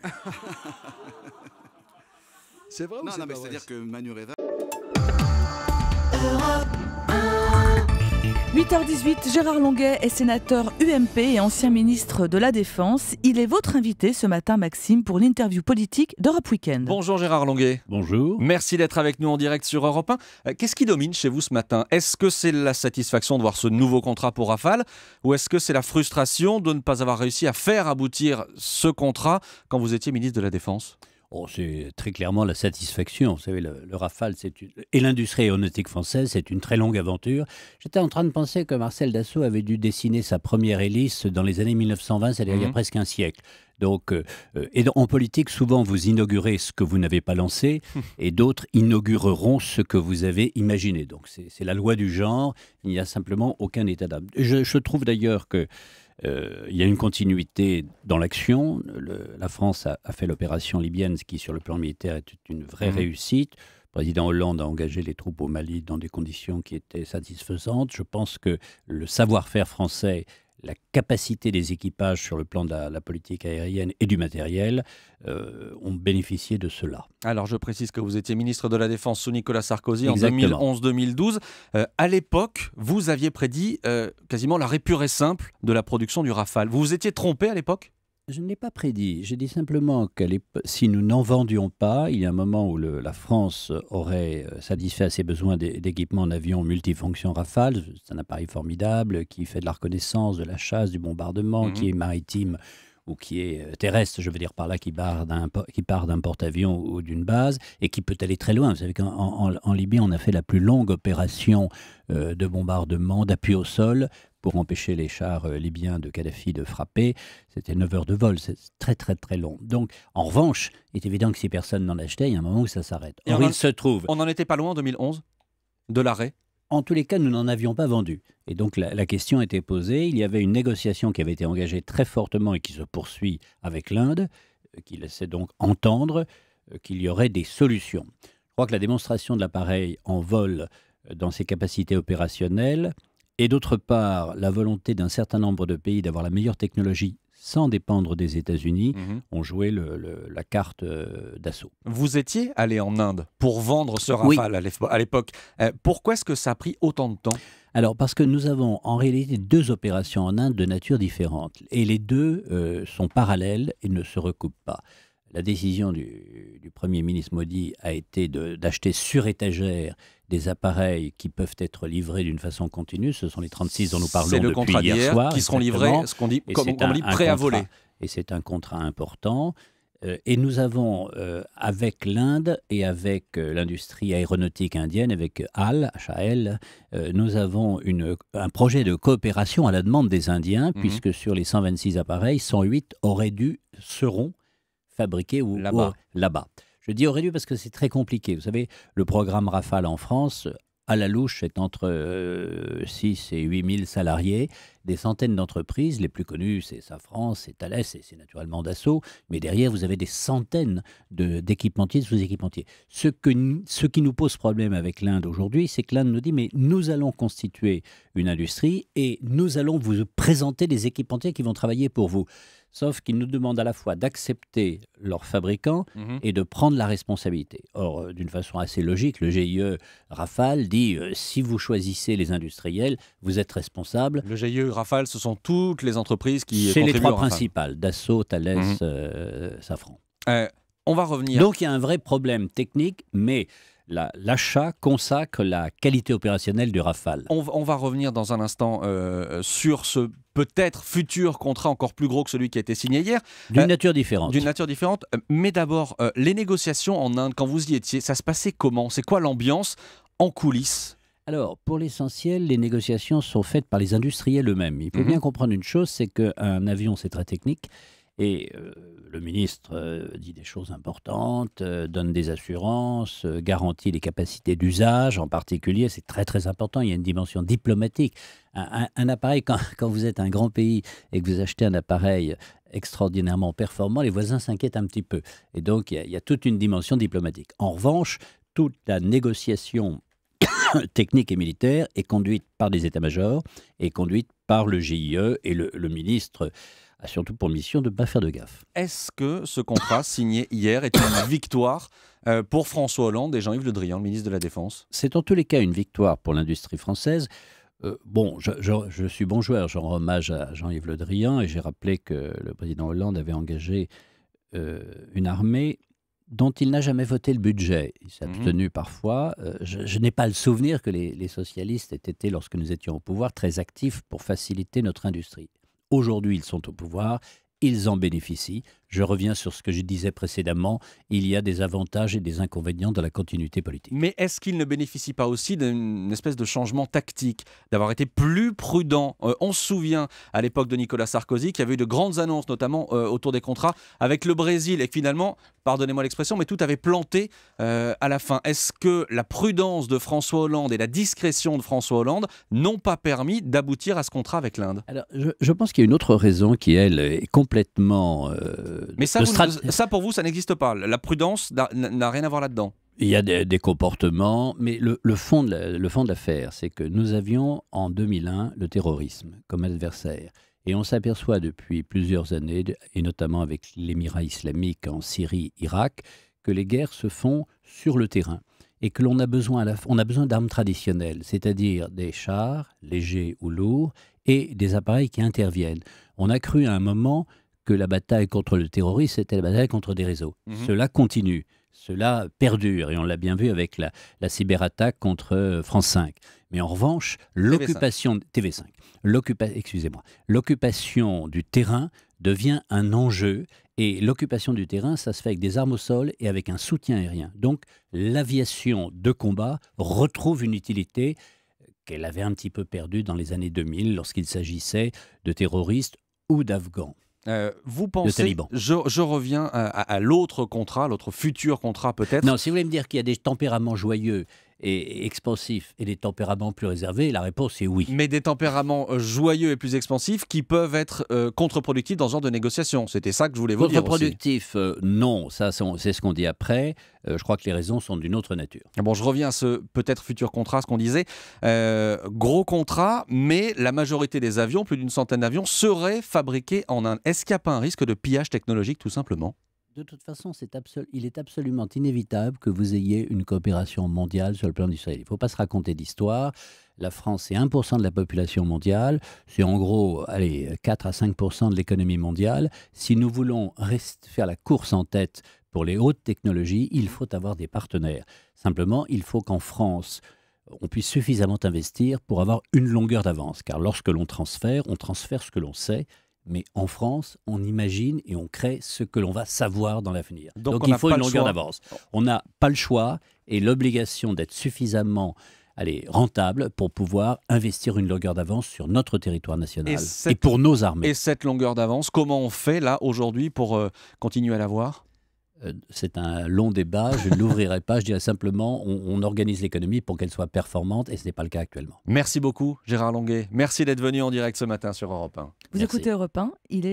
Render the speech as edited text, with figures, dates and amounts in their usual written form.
Français. C'est vrai ou c'est Non, mais pas vrai? c'est-à-dire que Manureva... 8h18, Gérard Longuet est sénateur UMP et ancien ministre de la Défense. Il est votre invité ce matin, Maxime, pour l'interview politique d'Europe Week-end. Bonjour Gérard Longuet. Bonjour. Merci d'être avec nous en direct sur Europe 1. Qu'est-ce qui domine chez vous ce matin? Est-ce que c'est la satisfaction de voir ce nouveau contrat pour Rafale ou est-ce que c'est la frustration de ne pas avoir réussi à faire aboutir ce contrat quand vous étiez ministre de la Défense? C'est très clairement la satisfaction. Vous savez, le Rafale et l'industrie aéronautique française, c'est une très longue aventure. J'étais en train de penser que Marcel Dassault avait dû dessiner sa première hélice dans les années 1920, c'est-à-dire il y a presque un siècle. Donc, en politique, souvent, vous inaugurez ce que vous n'avez pas lancé et d'autres inaugureront ce que vous avez imaginé. Donc, c'est la loi du genre. Il n'y a simplement aucun état d'âme. Je trouve d'ailleurs que il y a une continuité dans l'action. La France a fait l'opération libyenne, ce qui, sur le plan militaire, est une vraie réussite. Le président Hollande a engagé les troupes au Mali dans des conditions qui étaient satisfaisantes. Je pense que le savoir-faire français, la capacité des équipages sur le plan de la politique aérienne et du matériel ont bénéficié de cela. Alors je précise que vous étiez ministre de la Défense sous Nicolas Sarkozy Exactement. en 2011-2012. À l'époque, vous aviez prédit quasiment l'arrêt pur et simple de la production du Rafale. Vous vous étiez trompé à l'époque? Je ne l'ai pas prédit. J'ai dit simplement que si nous n'en vendions pas, il y a un moment où la France aurait satisfait à ses besoins d'équipements en avion multifonction Rafale. C'est un appareil formidable qui fait de la reconnaissance, de la chasse, du bombardement, qui est maritime ou qui est terrestre, je veux dire par là, qui part d'un porte-avions ou d'une base et qui peut aller très loin. Vous savez qu'en Libye, on a fait la plus longue opération de bombardement, d'appui au sol, pour empêcher les chars libyens de Kadhafi de frapper. C'était 9 heures de vol, c'est très très très long. Donc, en revanche, il est évident que si personne n'en achetait, il y a un moment où ça s'arrête. Or, il se trouve... On n'en était pas loin en 2011 de l'arrêt? En tous les cas, nous n'en avions pas vendu. Et donc, la question était posée. Il y avait une négociation qui avait été engagée très fortement et qui se poursuit avec l'Inde, qui laissait donc entendre qu'il y aurait des solutions. Je crois que la démonstration de l'appareil en vol dans ses capacités opérationnelles et d'autre part, la volonté d'un certain nombre de pays d'avoir la meilleure technologie sans dépendre des États-Unis, ont joué la carte d'assaut. Vous étiez allé en Inde pour vendre ce Rafale à l'époque. Pourquoi est-ce que ça a pris autant de temps? Alors, parce que nous avons en réalité 2 opérations en Inde de nature différente. Et les 2 sont parallèles et ne se recoupent pas. La décision du Premier ministre Modi a été d'acheter sur étagère des appareils qui peuvent être livrés d'une façon continue. Ce sont les 36 dont nous parlons depuis hier soir. Qui seront livrés, ce qu'on dit, prêts à voler. Et c'est un contrat important. Et nous avons, avec l'Inde et avec l'industrie aéronautique indienne, avec HAL, nous avons un projet de coopération à la demande des Indiens, puisque sur les 126 appareils, 108 seront fabriqués là-bas. Je dis aurait dû parce que c'est très compliqué. Vous savez, le programme Rafale en France, à la louche, c'est entre 6 et 8 000 salariés, des centaines d'entreprises. Les plus connues, c'est Safran, c'est Thales, et c'est naturellement Dassault. Mais derrière, vous avez des centaines d'équipementiers, de sous-équipementiers. Ce qui nous pose problème avec l'Inde aujourd'hui, c'est que l'Inde nous dit, mais nous allons constituer une industrie et nous allons vous présenter des équipementiers qui vont travailler pour vous. Sauf qu'ils nous demandent à la fois d'accepter leurs fabricants et de prendre la responsabilité. Or, d'une façon assez logique, le GIE Rafale dit si vous choisissez les industriels, vous êtes responsable. Le GIE Rafale, ce sont toutes les entreprises qui c'est contribuent les 3 au Rafale. Principales, Dassault, Thales, Safran. On va revenir. Donc, il y a un vrai problème technique, mais l'achat consacre la qualité opérationnelle du Rafale. On va revenir dans un instant sur ce peut-être futur contrat encore plus gros que celui qui a été signé hier. D'une nature différente. D'une nature différente. Mais d'abord, les négociations en Inde, quand vous y étiez, ça se passait comment? C'est quoi l'ambiance en coulisses? Alors, pour l'essentiel, les négociations sont faites par les industriels eux-mêmes. Il faut bien comprendre une chose, c'est qu'un avion, c'est très technique. Et le ministre dit des choses importantes, donne des assurances, garantit les capacités d'usage en particulier. C'est très très important, il y a une dimension diplomatique. Un appareil, quand vous êtes un grand pays et que vous achetez un appareil extraordinairement performant, les voisins s'inquiètent un petit peu. Et donc il y a toute une dimension diplomatique. En revanche, toute la négociation technique et militaire est conduite par des états-majors, est conduite par le GIE et le ministre a surtout pour mission de ne pas faire de gaffe. Est-ce que ce contrat signé hier est une victoire pour François Hollande et Jean-Yves Le Drian, le ministre de la Défense? C'est en tous les cas une victoire pour l'industrie française. Je suis bon joueur, je rends hommage à Jean-Yves Le Drian et j'ai rappelé que le président Hollande avait engagé une armée dont il n'a jamais voté le budget. Il s'est abstenu parfois. Je n'ai pas le souvenir que les socialistes aient été, lorsque nous étions au pouvoir, très actifs pour faciliter notre industrie. Aujourd'hui, ils sont au pouvoir, ils en bénéficient. Je reviens sur ce que je disais précédemment, il y a des avantages et des inconvénients dans la continuité politique. Mais est-ce qu'il ne bénéficie pas aussi d'une espèce de changement tactique, d'avoir été plus prudent? On se souvient à l'époque de Nicolas Sarkozy qu'il y avait eu de grandes annonces, notamment autour des contrats avec le Brésil, et finalement, pardonnez-moi l'expression, mais tout avait planté à la fin. Est-ce que la prudence de François Hollande et la discrétion de François Hollande n'ont pas permis d'aboutir à ce contrat avec l'Inde? Alors, je pense qu'il y a une autre raison qui, elle, est complètement... Mais ça, pour vous, ça n'existe pas. La prudence n'a rien à voir là-dedans. Il y a des comportements, mais le fond de l'affaire, c'est que nous avions en 2001 le terrorisme comme adversaire. Et on s'aperçoit depuis plusieurs années, et notamment avec l'émirat islamique en Syrie, Irak, que les guerres se font sur le terrain et que l'on a besoin, d'armes traditionnelles, c'est-à-dire des chars, légers ou lourds, et des appareils qui interviennent. On a cru à un moment que la bataille contre le terrorisme, c'était la bataille contre des réseaux. Cela continue, cela perdure, et on l'a bien vu avec la cyberattaque contre France 5. Mais en revanche, l'occupation du terrain devient un enjeu, et l'occupation du terrain, ça se fait avec des armes au sol et avec un soutien aérien. Donc l'aviation de combat retrouve une utilité qu'elle avait un petit peu perdue dans les années 2000 lorsqu'il s'agissait de terroristes ou d'Afghans. Vous pensez, je reviens à l'autre contrat, l'autre futur contrat peut-être. Non, si vous voulez me dire qu'il y a des tempéraments joyeux et expansifs et des tempéraments plus réservés, la réponse est oui. Mais des tempéraments joyeux et plus expansifs qui peuvent être contre-productifs dans ce genre de négociation. C'était ça que je voulais vous dire aussi. Contre-productifs, non, ça c'est ce qu'on dit après. Je crois que les raisons sont d'une autre nature. Bon, je reviens à ce peut-être futur contrat, ce qu'on disait. Gros contrat, mais la majorité des avions, plus d'une centaine d'avions, seraient fabriqués en Inde. Est-ce qu'il n'y a pas un risque de pillage technologique tout simplement ? De toute façon, il est absolument inévitable que vous ayez une coopération mondiale sur le plan industriel. Il ne faut pas se raconter d'histoire. La France, c'est 1% de la population mondiale. C'est en gros 4 à 5% de l'économie mondiale. Si nous voulons faire la course en tête pour les hautes technologies, il faut avoir des partenaires. Simplement, il faut qu'en France, on puisse suffisamment investir pour avoir une longueur d'avance. Car lorsque l'on transfère, on transfère ce que l'on sait. Mais en France, on imagine et on crée ce que l'on va savoir dans l'avenir. Donc il faut une longueur d'avance. On n'a pas le choix et l'obligation d'être suffisamment rentable pour pouvoir investir une longueur d'avance sur notre territoire national et pour nos armées. Et cette longueur d'avance, comment on fait là aujourd'hui pour continuer à l'avoir ? C'est un long débat, je ne l'ouvrirai pas, je dirais simplement on organise l'économie pour qu'elle soit performante et ce n'est pas le cas actuellement. Merci beaucoup Gérard Longuet, merci d'être venu en direct ce matin sur Europe 1. Vous écoutez Europe 1, il est